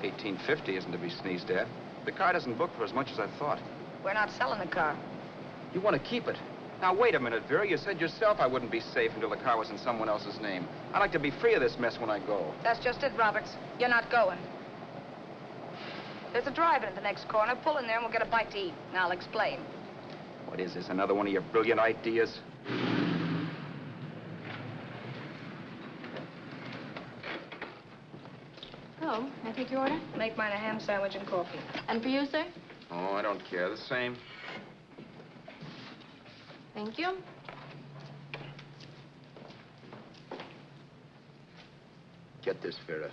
$1,850 isn't to be sneezed at. The car doesn't book for as much as I thought. We're not selling the car. You want to keep it. Now, wait a minute, Vera. You said yourself I wouldn't be safe until the car was in someone else's name. I'd like to be free of this mess when I go. That's just it, Roberts. You're not going. There's a drive-in at the next corner. Pull in there and we'll get a bite to eat. And I'll explain. What is this, another one of your brilliant ideas? Oh, may I take your order? Make mine a ham sandwich and coffee. And for you, sir? Oh, I don't care. The same. Thank you. Get this, Vera.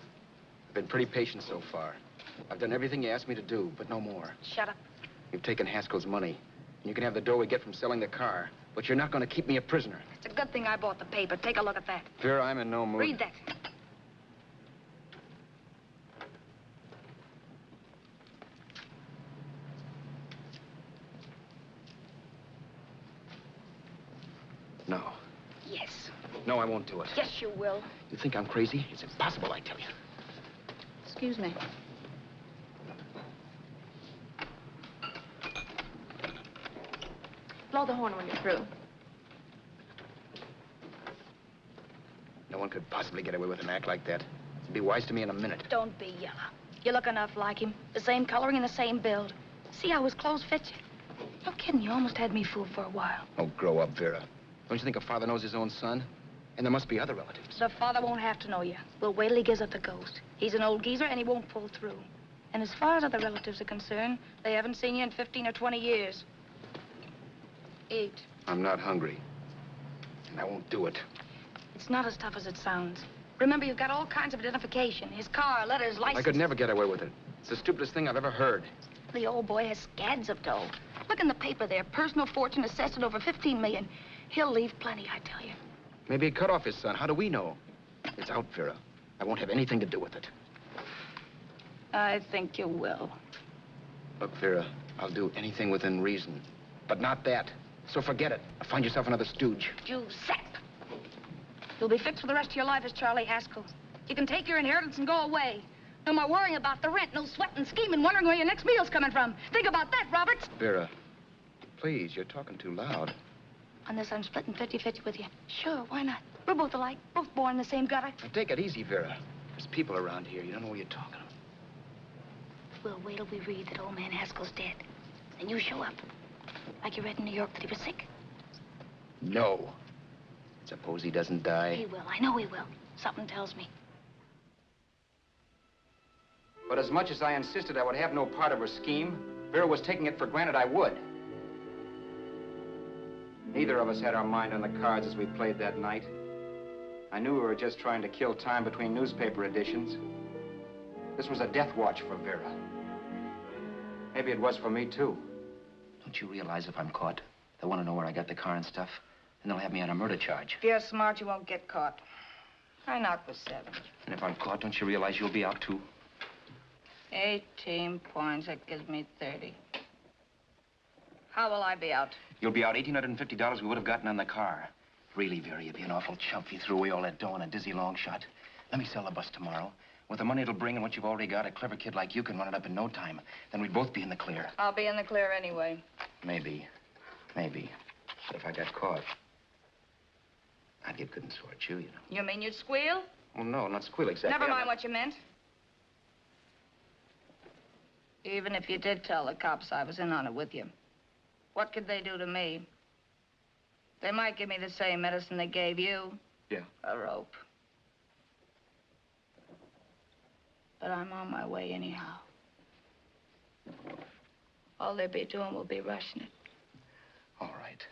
I've been pretty patient so far. I've done everything you asked me to do, but no more. Shut up. You've taken Haskell's money, and you can have the dough we get from selling the car, but you're not going to keep me a prisoner. It's a good thing I bought the paper. Take a look at that. Vera, I'm in no mood. Read that. No. Yes. No, I won't do it. Yes, you will. You think I'm crazy? It's impossible, I tell you. Excuse me. Blow the horn when you're through. No one could possibly get away with an act like that. It'd be wise to me in a minute. Don't be yellow. You look enough like him. The same coloring and the same build. See how his clothes fit you? No kidding, you almost had me fooled for a while. Oh, grow up, Vera. Don't you think a father knows his own son? And there must be other relatives. The father won't have to know you. We'll wait till he gives up the ghost. He's an old geezer and he won't pull through. And as far as other relatives are concerned, they haven't seen you in 15 or 20 years. Eat. I'm not hungry. And I won't do it. It's not as tough as it sounds. Remember, you've got all kinds of identification. His car, letters, license. I could never get away with it. It's the stupidest thing I've ever heard. The old boy has scads of dough. Look in the paper there. Personal fortune assessed at over $15 million. He'll leave plenty, I tell you. Maybe he cut off his son. How do we know? It's out, Vera. I won't have anything to do with it. I think you will. Look, Vera, I'll do anything within reason. But not that. So forget it. Find yourself another stooge. You sap. You'll be fixed for the rest of your life as Charlie Haskell. You can take your inheritance and go away. No more worrying about the rent, no sweating, scheming, wondering where your next meal's coming from. Think about that, Roberts. Vera, please, you're talking too loud. On this, I'm splitting 50-50 with you. Sure, why not? We're both alike, both born in the same gutter. Now, take it easy, Vera. There's people around here. You don't know what you're talking about. We'll wait till we read that old man Haskell's dead. And you show up. Like you read in New York that he was sick. No. Suppose he doesn't die. He will. I know he will. Something tells me. But as much as I insisted I would have no part of her scheme, Vera was taking it for granted I would. Neither of us had our mind on the cards as we played that night. I knew we were just trying to kill time between newspaper editions. This was a death watch for Vera. Maybe it was for me, too. Don't you realize if I'm caught, they'll want to know where I got the car and stuff, and they'll have me on a murder charge. If you're smart, you won't get caught. I knocked for 7. And if I'm caught, don't you realize you'll be out, too? 18 points, that gives me 30. How will I be out? You'll be out $1,850 we would have gotten on the car. Really, Vera, you'd be an awful chump if you threw away all that dough on a dizzy long shot. Let me sell the bus tomorrow. With the money it'll bring and what you've already got, a clever kid like you can run it up in no time. Then we'd both be in the clear. I'll be in the clear anyway. Maybe. Maybe. But if I got caught, I'd get good and sore at you, you know. You mean you'd squeal? Oh, no, not squeal exactly. Never mind what you meant. Even if you did tell the cops I was in on it with you, what could they do to me? They might give me the same medicine they gave you. Yeah. A rope. But I'm on my way anyhow. All they'd be doing will be rushing it. All right.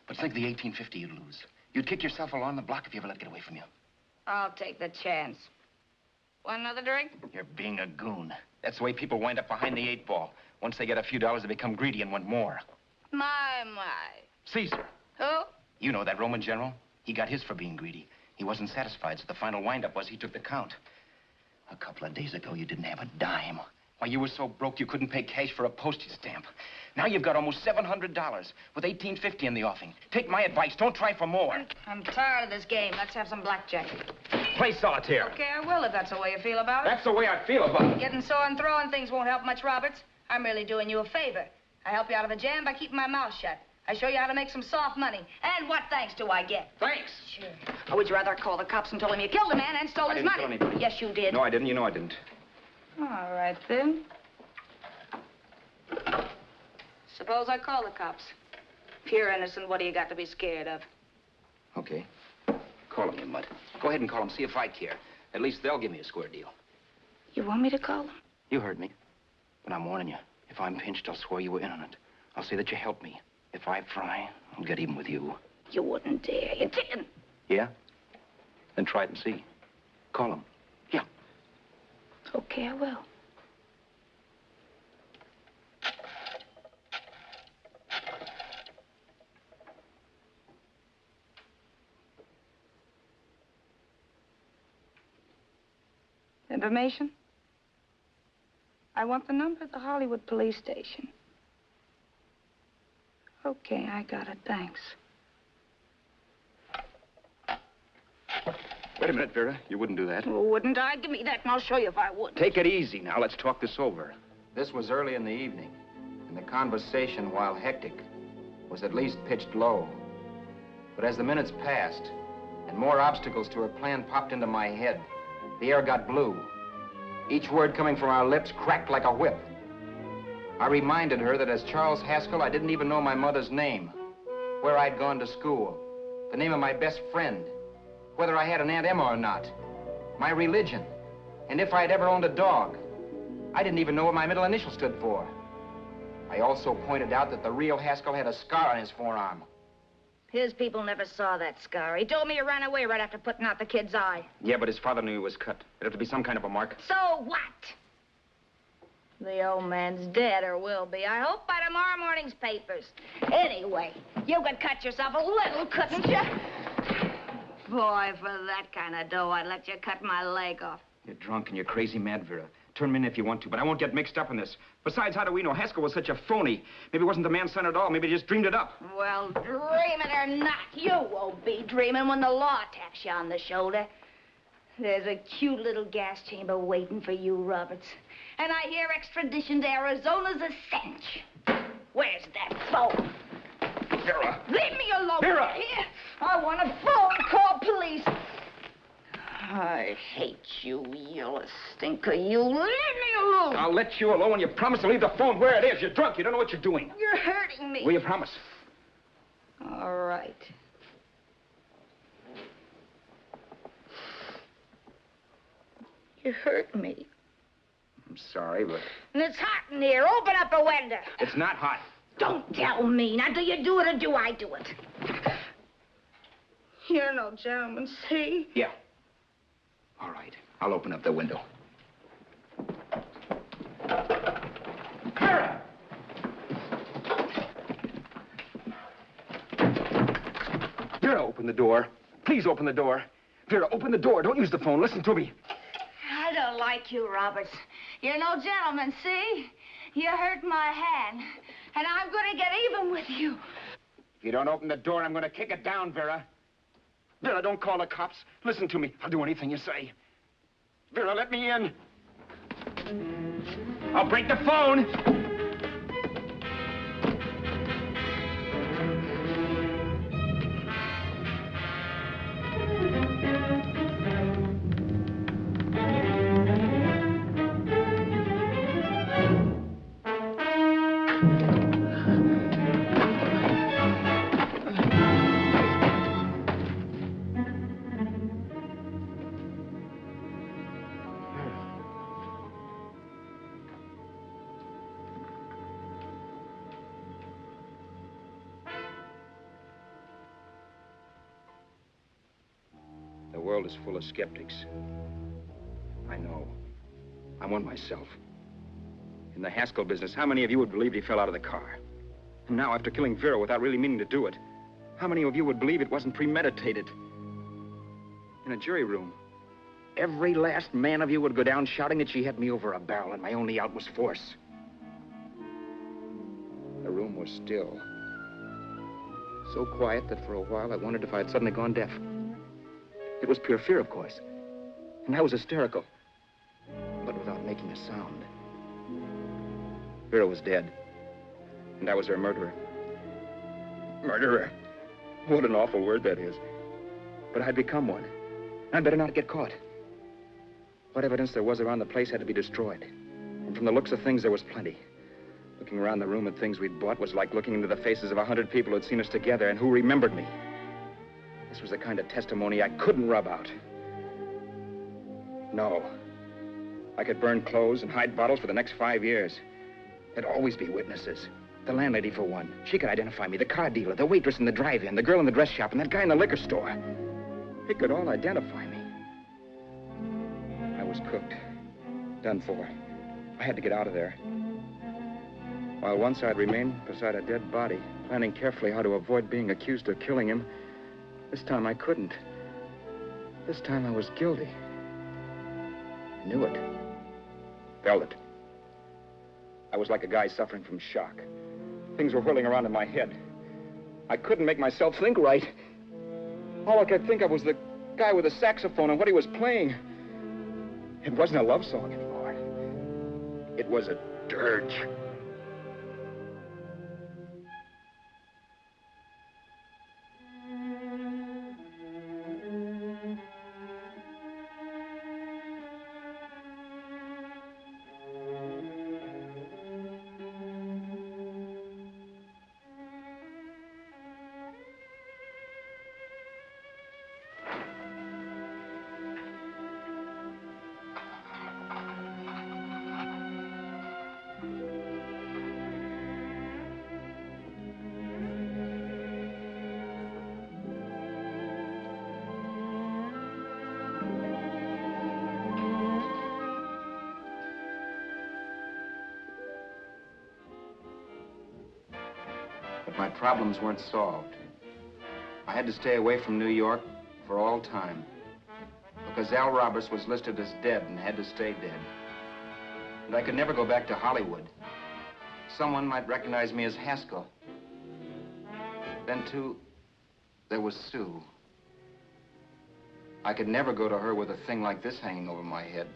But think of the $1,850 you'd lose. You'd kick yourself along the block if you ever let it get away from you. I'll take the chance. Want another drink? You're being a goon. That's the way people wind up behind the 8 ball. Once they get a few dollars, they become greedy and want more. My. Caesar. Who? You know that Roman general? He got his for being greedy. He wasn't satisfied, so the final wind-up was he took the count. A couple of days ago, you didn't have a dime. Why, you were so broke you couldn't pay cash for a postage stamp. Now you've got almost $700 with $1,850 in the offing. Take my advice. Don't try for more. I'm tired of this game. Let's have some blackjack. Play solitaire. Okay, I will if that's the way you feel about it. That's the way I feel about it. Getting sore and throwing things won't help much, Roberts. I'm really doing you a favor. I help you out of a jam by keeping my mouth shut. I show you how to make some soft money. And what thanks do I get? Thanks. Sure. Or would you rather call the cops and tell them you killed a man and stole his money? I didn't kill anybody. Yes, you did. No, I didn't. You know I didn't. All right, then. Suppose I call the cops. If you're innocent, what do you got to be scared of? Okay. Call them, you mutt. Go ahead and call them. See if I care. At least they'll give me a square deal. You want me to call them? You heard me. But I'm warning you. If I'm pinched, I'll swear you were in on it. I'll say that you helped me. If I fry, I'll get even with you. You wouldn't dare. You didn't. Yeah? Then try it and see. Call them. Yeah. Okay, I will. Information? I want the number at the Hollywood police station. Okay, I got it. Thanks. Wait a minute, Vera. You wouldn't do that. Wouldn't I? Give me that and I'll show you if I would. Take it easy now. Let's talk this over. This was early in the evening, and the conversation, while hectic, was at least pitched low. But as the minutes passed, and more obstacles to her plan popped into my head, the air got blue. Each word coming from our lips cracked like a whip. I reminded her that as Charles Haskell, I didn't even know my mother's name, where I'd gone to school, the name of my best friend, whether I had an Aunt Emma or not, my religion, and if I'd ever owned a dog. I didn't even know what my middle initial stood for. I also pointed out that the real Haskell had a scar on his forearm. His people never saw that scar. He told me he ran away right after putting out the kid's eye. Yeah, but his father knew he was cut. It'd have to be some kind of a mark. So what? The old man's dead, or will be. I hope by tomorrow morning's papers. Anyway, you could cut yourself a little, couldn't you? Boy, for that kind of dough, I'd let you cut my leg off. You're drunk and you're crazy mad, Vera. Turn me in if you want to, but I won't get mixed up in this. Besides, how do we know? Haskell was such a phony. Maybe he wasn't the man's son at all. Maybe he just dreamed it up. Well, dream it or not, you won't be dreaming when the law taps you on the shoulder. There's a cute little gas chamber waiting for you, Roberts. And I hear extradition to Arizona's a cinch. Where's that phone? Vera! Leave me alone. Vera! Here. I want a phone. Call police. I hate you yellow stinker. You leave me alone. I'll let you alone when you promise to leave the phone where it is. You're drunk. You don't know what you're doing. You're hurting me. Will you promise? All right. You hurt me. I'm sorry, but... And it's hot in here. Open up a window. It's not hot. Don't tell me. Now, do you do it or do I do it? You're no gentleman, see? Yeah. All right. I'll open up the window. Vera! Vera, open the door. Please open the door. Vera, open the door. Don't use the phone. Listen to me. I don't like you, Roberts. You're no gentleman, see? You hurt my hand, and I'm going to get even with you. If you don't open the door, I'm going to kick it down, Vera. Vera, don't call the cops. Listen to me. I'll do anything you say. Vera, let me in. I'll break the phone. The world is full of skeptics. I know. I'm one myself. In the Haskell business, how many of you would believe he fell out of the car? And now, after killing Vera without really meaning to do it, how many of you would believe it wasn't premeditated? In a jury room, every last man of you would go down shouting that she had me over a barrel and my only out was force. The room was still. So quiet that for a while I wondered if I had suddenly gone deaf. It was pure fear, of course. And I was hysterical, but without making a sound. Vera was dead, and I was her murderer. Murderer? What an awful word that is. But I'd become one. I'd better not get caught. What evidence there was around the place had to be destroyed. And from the looks of things, there was plenty. Looking around the room at things we'd bought was like looking into the faces of 100 people who'd seen us together and who remembered me. This was the kind of testimony I couldn't rub out. No. I could burn clothes and hide bottles for the next 5 years. There'd always be witnesses. The landlady, for one. She could identify me. The car dealer, the waitress in the drive-in, the girl in the dress shop, and that guy in the liquor store. They could all identify me. I was cooked. Done for. I had to get out of there. While once I'd remained beside a dead body, planning carefully how to avoid being accused of killing him, this time I couldn't. This time I was guilty. Knew it. Felt it. I was like a guy suffering from shock. Things were whirling around in my head. I couldn't make myself think right. All I could think of was the guy with the saxophone and what he was playing. It wasn't a love song anymore. It was a dirge. My problems weren't solved. I had to stay away from New York for all time because Al Roberts was listed as dead and had to stay dead. And I could never go back to Hollywood. Someone might recognize me as Haskell. Then, too, there was Sue. I could never go to her with a thing like this hanging over my head.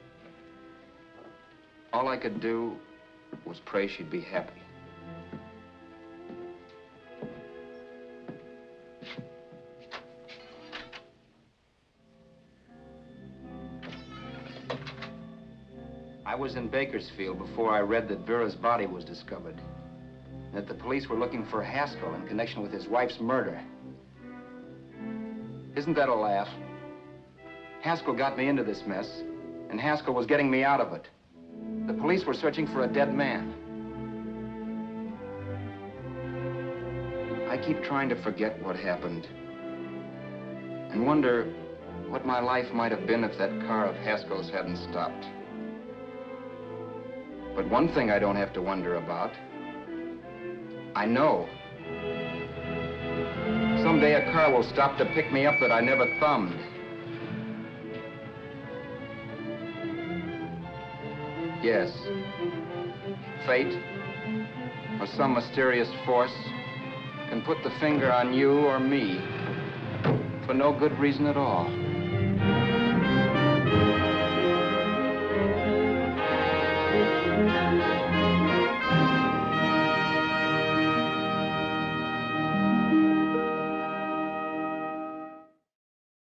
All I could do was pray she'd be happy. I was in Bakersfield before I read that Vera's body was discovered, and that the police were looking for Haskell in connection with his wife's murder. Isn't that a laugh? Haskell got me into this mess, and Haskell was getting me out of it. The police were searching for a dead man. I keep trying to forget what happened and wonder what my life might have been if that car of Haskell's hadn't stopped. But one thing I don't have to wonder about. I know. Someday a car will stop to pick me up that I never thumbed. Yes. Fate, or some mysterious force, can put the finger on you or me for no good reason at all.